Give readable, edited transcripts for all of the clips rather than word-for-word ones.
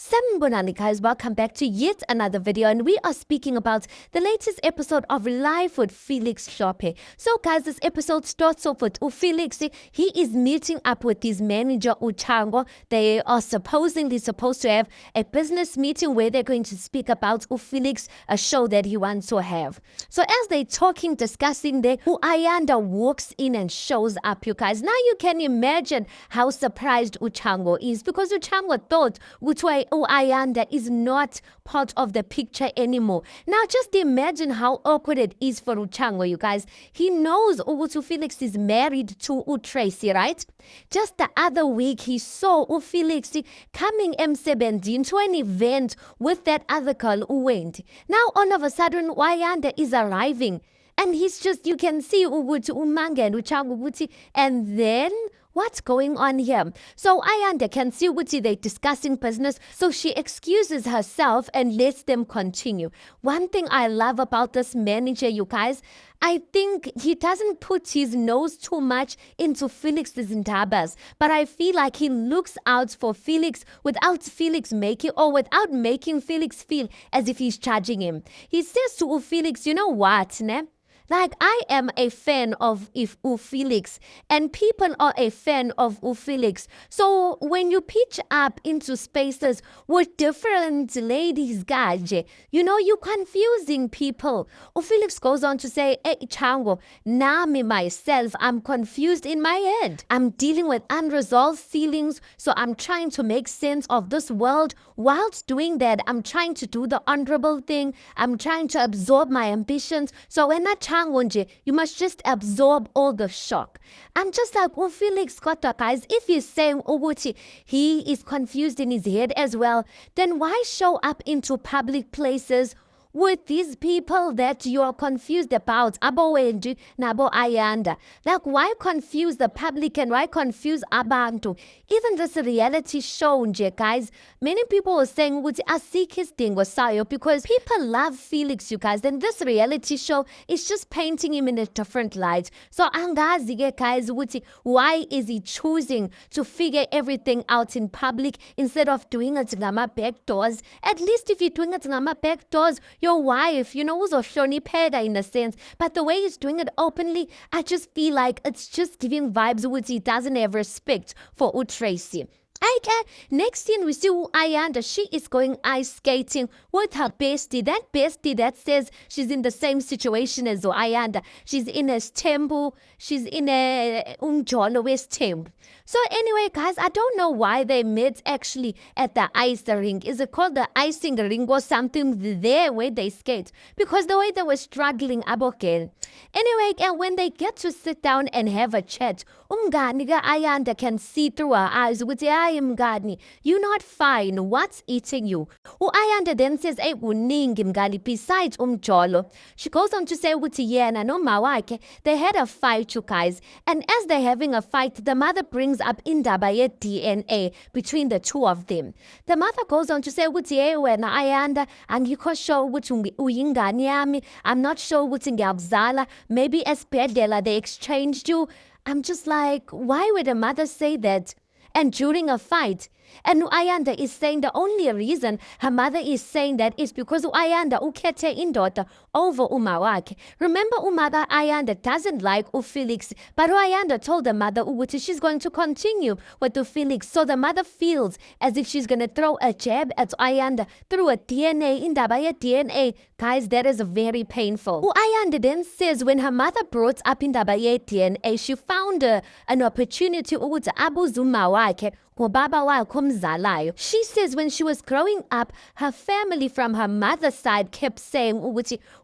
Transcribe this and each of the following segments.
Sanibonani guys, welcome back to yet another video, and we are speaking about the latest episode of Life with Felix Hlophe. So guys, this episode starts off with Felix. He is meeting up with his manager Uchango. They are supposedly supposed to have a business meeting where they're going to speak about Felix, a show that he wants to have. So as they're talking, discussing there, Ayanda walks in and shows up, you guys. Now you can imagine how surprised Uchango is, because Uchango thought Ayanda is not part of the picture anymore. Now just imagine how awkward it is for Uchango, you guys. He knows Felix is married to Tracy, right? Just the other week he saw Felix coming emsebenzini to an event with that other girl who went. Now all of a sudden Ayanda is arriving, and he's just, you can see Umanga and Uchango, and then what's going on here? So Ayanda can see they're discussing business, so she excuses herself and lets them continue. One thing I love about this manager, you guys, I think he doesn't put his nose too much into Felix's indabas, but I feel like he looks out for Felix without making Felix feel as if he's charging him. He says to Felix, you know what, ne? Like, I am a fan of Felix, and people are a fan of Felix. So when you pitch up into spaces with different ladies, guys, you know, you're confusing people. Felix goes on to say, hey, Chango, Nami myself, I'm confused in my head. I'm dealing with unresolved feelings, so I'm trying to make sense of this world. Whilst doing that, I'm trying to do the honorable thing. I'm trying to absorb my ambitions. So when I you must just absorb all the shock. I'm just like, Felix Kotta, guys, if he's saying he is confused in his head as well, then why show up into public places with these people that you are confused about? Abo Wenji, Nabo Ayanda. Like, why confuse the public and why confuse Abantu? Even this reality show, guys, many people are saying because people love Felix, you guys, then this reality show is just painting him in a different light. So angazi, guys, why is he choosing to figure everything out in public instead of doing it in back doors? At least if you're doing it in back doors, your wife, you know, uzohloni peda in a sense. But the way he's doing it openly, I just feel like it's just giving vibes which he doesn't have respect for Tracy. Okay, next thing we see Ayanda, she is going ice skating with her bestie. That bestie that says she's in the same situation as Ayanda. She's in a temple. She's in a Umjolo West temple. So anyway, guys, I don't know why they met actually at the ice rink. Is it called the icing ring or something there where they skate? Because the way they were struggling again. Anyway, and when they get to sit down and have a chat, Ayanda can see through her eyes with Mgani, you're not fine. What's eating you? Ayanda then says, hey, Mgani, besides Jolo. She goes on to say, they had a fight, you guys. And as they're having a fight, the mother brings up Indabaye DNA between the two of them. The mother goes on to say, Ayanda, and you can show I'm not sure maybe as Pedela they exchanged you. I'm just like, why would a mother say that? And during a fight. And Ayanda is saying the only reason her mother is saying that is because Ayanda ukhethe indoda over umawake. Remember, mother Ayanda doesn't like Felix, but Ayanda told the mother she's going to continue with Felix. So the mother feels as if she's going to throw a jab at Ayanda through a DNA, indabaya DNA. Guys, that is very painful. Ayanda then says when her mother brought up indabaya DNA, she found an opportunity ukuthi abuze umawake. She says when she was growing up, her family from her mother's side kept saying,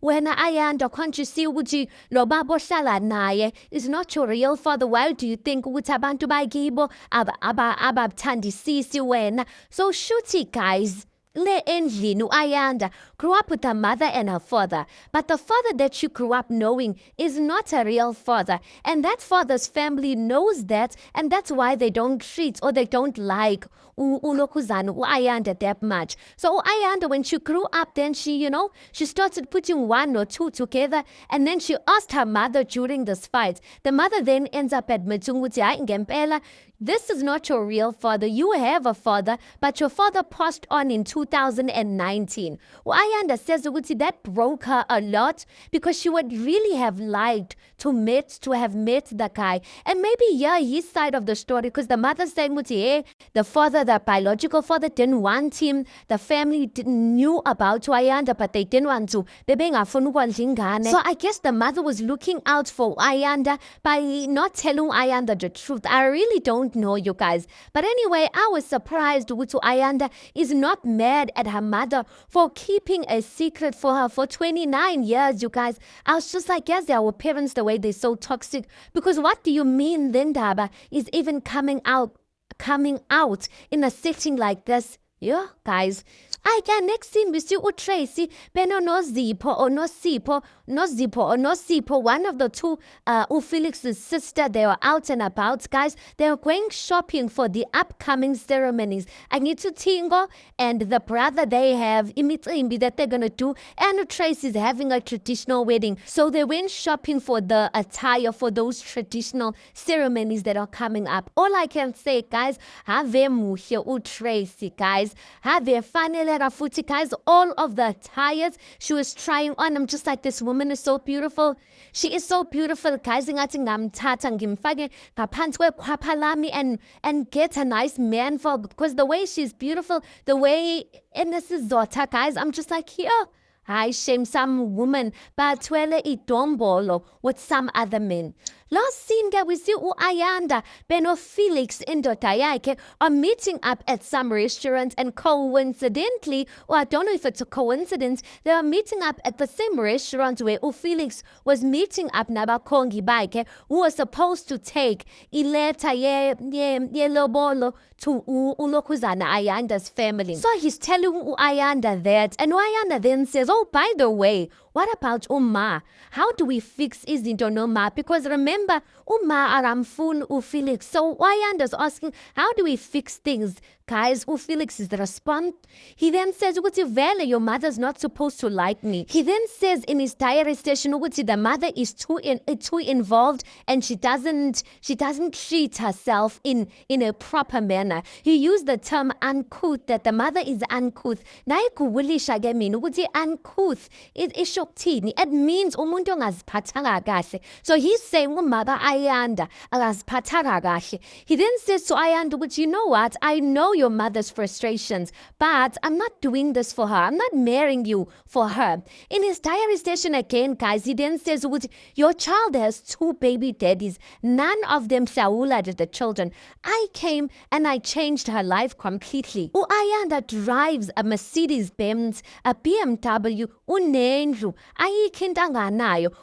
when Ayanda, can't you see lo baba ohlala naye is not your real father? Why do you think abantu bakibo ababthandisisi wena? So shooty, guys. Le endlini Ayanda grew up with her mother and her father, but the father that she grew up knowing is not a real father, and that father's family knows that, and that's why they don't treat or they don't like ulokhuzana Ayanda that much. So Ayanda, when she grew up, then she started putting one or two together, and then she asked her mother during this fight. The mother then ends up admitting ukuthi hayi ngempela, this is not your real father. You have a father, but your father passed on in 2019. Ayanda says that broke her a lot because she would really have liked to have met the guy. And maybe, yeah, his side of the story, because the mother saying the father, the biological father, didn't want him. The family knew about Ayanda, but they didn't want to. So I guess the mother was looking out for Ayanda by not telling Ayanda the truth. I really don't know, you guys. But anyway, I was surprised Wutu Ayanda is not mad at her mother for keeping a secret for her for 29 years, you guys. I was just like, yes, our parents, the way they're so toxic. Because what do you mean then, Daba, is even coming out in a setting like this? Yeah, guys. I can next thing we see Tracy, Beno no Zippo or no Sipo, one of the two, Felix's sister. They were out and about, guys. They were going shopping for the upcoming ceremonies. I need to Tingo and the brother they have Imitrimbi that they're gonna do, and Tracy's having a traditional wedding. So they went shopping for the attire for those traditional ceremonies that are coming up. All I can say, guys, have muhia Tracy, guys. Have a funny Futi, guys, all of the attires she was trying on. I'm just like, this woman is so beautiful. She is so beautiful, guys. And get a nice man for, because the way she's beautiful, the way and this is Zota, guys. I'm just like, here. I shame some woman, but twele itombolo with some other men. Last scene that we see Ayanda, Beno Felix and Dotayake are meeting up at some restaurant, and coincidentally, or I don't know if it's a coincidence, they are meeting up at the same restaurant where Felix was meeting up Nabakongi Bike, who was supposed to take Ileta ye lobolo to Ulokhuzana Ayanda's family. So he's telling Ayanda that, and Ayanda then says, oh, by the way, what about Uma? How do we fix izinto noma? Because remember, Uma aramfun Felix. So Ayanda's asking, how do we fix things? Guys, Felix is the response. He then says, your mother's not supposed to like me. He then says in his diary station, the mother is too involved and she doesn't treat herself in a proper manner. He used the term uncouth, that the mother is uncouth. Uncouth it means umuntu ongaziphathanga kahle. So he's saying mother Ayanda akaziphathanga kahle. He then says to Ayanda, you know what? I know your mother's frustrations, but I'm not doing this for her. I'm not marrying you for her. In his diary station again, guys, he then says, your child has 2 baby daddies. None of them saulad the children. I came and I changed her life completely. Ayanda drives a Mercedes-Benz, a BMW, unendlu.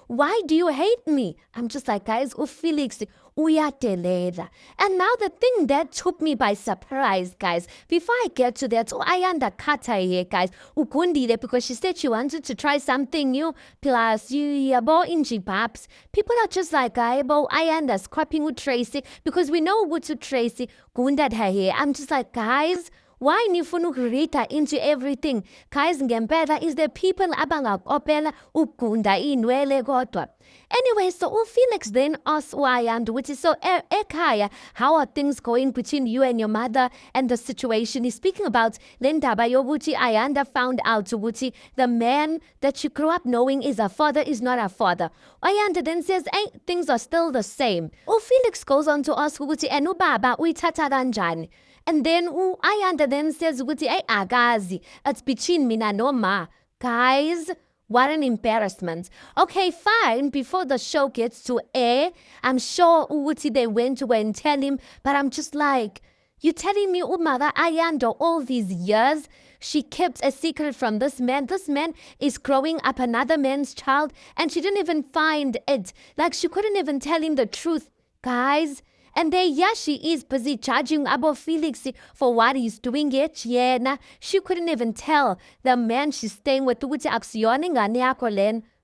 Why do you hate me? I'm just like, guys, Felix, uyadelela. And now the thing that took me by surprise, guys, before I get to that, Ayanda kata here, guys, ukundile, because she said she wanted to try something new, plus yabo inji paps. People are just like, Ayanda's copying with Tracy, because we know what to Tracy, gundad her here. I'm just like, guys, why nifuna ukurita into everything? Guys, ngempela is the people abangakopela ukunda inwele kodwa. Anyway, so Felix then asks Ayanda, which is so Ekaya, how are things going between you and your mother and the situation? He's speaking about Lendaba Yobuchi. Ayanda found out Wuchi, the man that she grew up knowing is her father is not her father. Ayanda then says, hey, things are still the same. Felix goes on to ask Wuchi, and ubaba uyithatha kanjani? And then Ayanda then says, hey, agazi, it's between mina no ma. Guys, what an embarrassment. Okay, fine. Before the show gets to air, I'm sure they went to and tell him, but I'm just like, you telling me mother Ayanda all these years she kept a secret from this man? This man is growing up another man's child, and she didn't even find it. Like, she couldn't even tell him the truth. Guys, and there, yeah, she is busy judging Abo Felix for what he's doing yet. Yeah, she couldn't even tell the man she's staying with.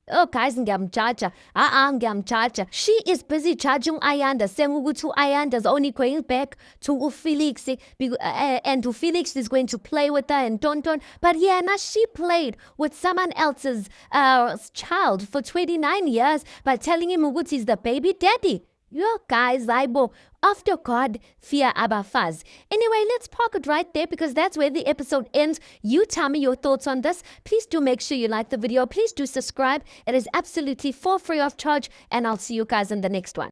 oh guys, ngiyamjudge. She is busy judging Ayanda, saying ukuthi Ayanda is only going back to Felix, and Felix is going to play with her and don't. But yeah, now she played with someone else's child for 29 years by telling him ukuthi he's the baby daddy. Yo, guys, Aibo, after God, fear Abafaz. Anyway, let's park it right there because that's where the episode ends. You tell me your thoughts on this. Please do make sure you like the video. Please do subscribe. It is absolutely for free of charge. And I'll see you guys in the next one.